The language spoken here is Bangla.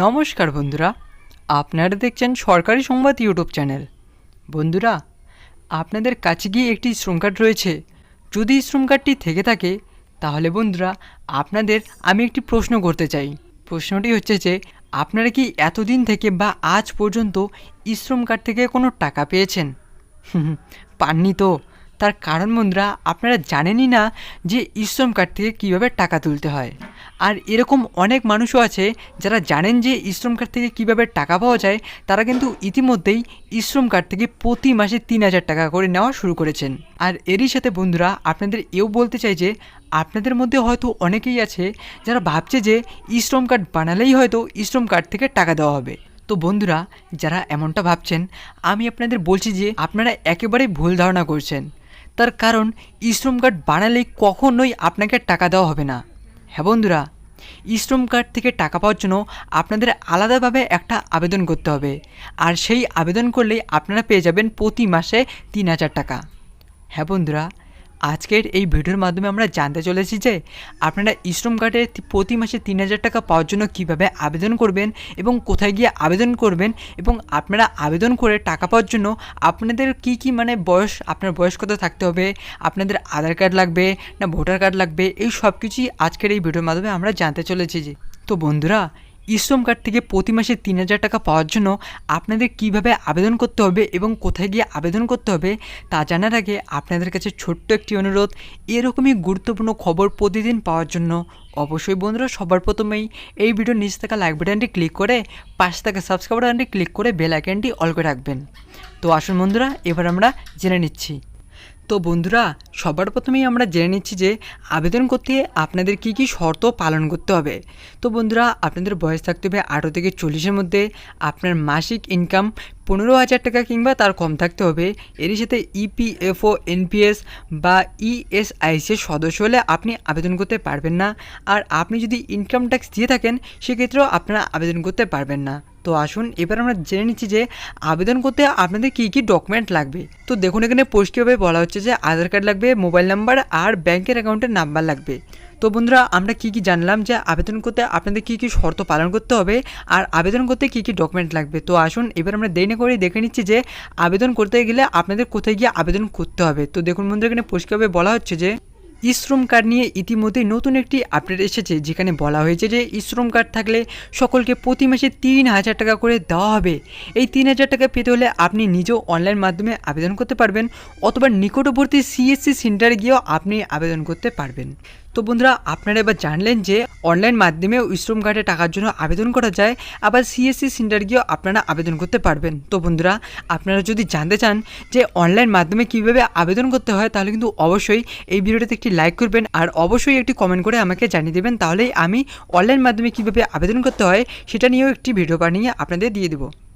নমস্কার বন্ধুরা, আপনারা দেখছেন সরকারি সংবাদ ইউটিউব চ্যানেল। বন্ধুরা, আপনাদের কাছে কি একটি শ্রম কার্ড রয়েছে? যদি শ্রম কার্ডটি থেকে থাকে তাহলে বন্ধুরা আপনাদের আমি একটি প্রশ্ন করতে চাই। প্রশ্নটি হচ্ছে যে আপনারা কি এতদিন থেকে বা আজ পর্যন্ত শ্রম কার্ড থেকে কোনো টাকা পেয়েছেন? পাননি তো? তার কারণ বন্ধুরা, আপনারা জানেনই না যে শ্রম কার্ড থেকে কীভাবে টাকা তুলতে হয়। আর এরকম অনেক মানুষও আছে যারা জানেন যে শ্রম কার্ড থেকে কীভাবে টাকা পাওয়া যায়, তারা কিন্তু ইতিমধ্যেই শ্রম কার্ড থেকে প্রতি মাসে ৩,০০০ টাকা করে নেওয়া শুরু করেছেন। আর এরই সাথে বন্ধুরা আপনাদের এও বলতে চাই যে আপনাদের মধ্যে হয়তো অনেকেই আছে যারা ভাবছে যে শ্রম কার্ড বানালেই হয়তো শ্রম কার্ড থেকে টাকা দেওয়া হবে। তো বন্ধুরা, যারা এমনটা ভাবছেন, আমি আপনাদের বলছি যে আপনারা একেবারেই ভুল ধারণা করছেন। তার কারণ শ্রম কার্ড বানালেই কখনোই আপনাকে টাকা দেওয়া হবে না। হ্যাঁ বন্ধুরা, শ্রম কার্ড থেকে টাকা পাওয়ার জন্য আপনাদের আলাদাভাবে একটা আবেদন করতে হবে। আর সেই আবেদন করলেই আপনারা পেয়ে যাবেন প্রতি মাসে ৩,০০০ টাকা। হ্যাঁ বন্ধুরা, আজকের এই ভিডিওর মাধ্যমে আমরা জানতে চলেছি যে আপনারা শ্রম কার্ডে প্রতি মাসে ৩,০০০ টাকা পাওয়ার জন্য কীভাবে আবেদন করবেন এবং কোথায় গিয়ে আবেদন করবেন, এবং আপনারা আবেদন করে টাকা পাওয়ার জন্য আপনাদের কি বয়স, আপনার বয়স কত থাকতে হবে, আপনাদের আধার কার্ড লাগবে না ভোটার কার্ড লাগবে, এই সব কিছুই আজকের এই ভিডিওর মাধ্যমে আমরা জানতে চলেছি। যে তো বন্ধুরা, শ্রম কার্ড থেকে প্রতি মাসে ৩,০০০ টাকা পাওয়ার জন্য আপনাদের কিভাবে আবেদন করতে হবে এবং কোথায় গিয়ে আবেদন করতে হবে তা জানার আগে আপনাদের কাছে ছোট্ট একটি অনুরোধ, এরকমই গুরুত্বপূর্ণ খবর প্রতিদিন পাওয়ার জন্য অবশ্যই বন্ধুরা সবার প্রথমেই এই ভিডিওর নিচে থাকা লাইক বাটনটি ক্লিক করে পাশে থাকা সাবস্ক্রাইব বাটনটি ক্লিক করে বেল আইকনটি অল করে রাখবেন। তো আসুন বন্ধুরা, এবার আমরা জেনে নিচ্ছি। তো বন্ধুরা, সবার প্রথমেই আমরা জেনে নিচ্ছি যে আবেদন করতে আপনাদের কি কি শর্ত পালন করতে হবে। তো বন্ধুরা, আপনাদের বয়স থাকতে হবে 18 থেকে 40-এর মধ্যে, আপনার মাসিক ইনকাম 15,000 টাকা কিংবা তার কম থাকতে হবে। এরই সাথে ইপিএফও, এনপিএস বা ইএসআইসির সদস্য হলে আপনি আবেদন করতে পারবেন না। আর আপনি যদি ইনকাম ট্যাক্স দিয়ে থাকেন সেক্ষেত্রেও আপনারা আবেদন করতে পারবেন না। তো আসুন এবার আমরা জেনে নিচ্ছি যে আবেদন করতে আপনাদের কী কী ডকুমেন্ট লাগবে। তো দেখুন, এখানে পরিষ্কারভাবে বলা হচ্ছে যে আধার কার্ড লাগবে, মোবাইল নাম্বার আর ব্যাংকের অ্যাকাউন্টের নাম্বার লাগবে। তো বন্ধুরা, আমরা কি জানলাম যে আবেদন করতে আপনাদের কী কী শর্ত পালন করতে হবে আর আবেদন করতে কী কী ডকুমেন্ট লাগবে। তো আসুন এবার আমরা দেরি না করে দেখে নিচ্ছি যে আবেদন করতে গেলে আপনাদের কোথায় গিয়ে আবেদন করতে হবে। তো দেখুন বন্ধুরা, এখানে পরিষ্কারভাবে বলা হচ্ছে যে শ্রম কার্ড নিয়ে ইতিমধ্যেই নতুন একটি আপডেট এসেছে, যেখানে বলা হয়েছে যে শ্রম কার্ড থাকলে সকলকে প্রতি মাসে ৩,০০০ টাকা করে দেওয়া হবে। এই ৩,০০০ টাকা পেতে হলে আপনি নিজেও অনলাইন মাধ্যমে আবেদন করতে পারবেন, অথবা নিকটবর্তী সিএসসি সেন্টারে গিয়েও আপনি আবেদন করতে পারবেন। তো বন্ধুরা, আপনারা এবার জানলেন যে অনলাইন মাধ্যমেও শ্রম কার্ডে টাকার জন্য আবেদন করা যায়, আবার সিএসসি সেন্টার গিয়েও আপনারা আবেদন করতে পারবেন। তো বন্ধুরা, আপনারা যদি জানতে চান যে অনলাইন মাধ্যমে কীভাবে আবেদন করতে হয়, তাহলে কিন্তু অবশ্যই এই ভিডিওটাতে একটি লাইক করবেন আর অবশ্যই একটি কমেন্ট করে আমাকে জানিয়ে দেবেন। তাহলেই আমি অনলাইন মাধ্যমে কীভাবে আবেদন করতে হয় সেটা নিয়েও একটি ভিডিও বানিয়ে আপনাদের দিয়ে দেবো।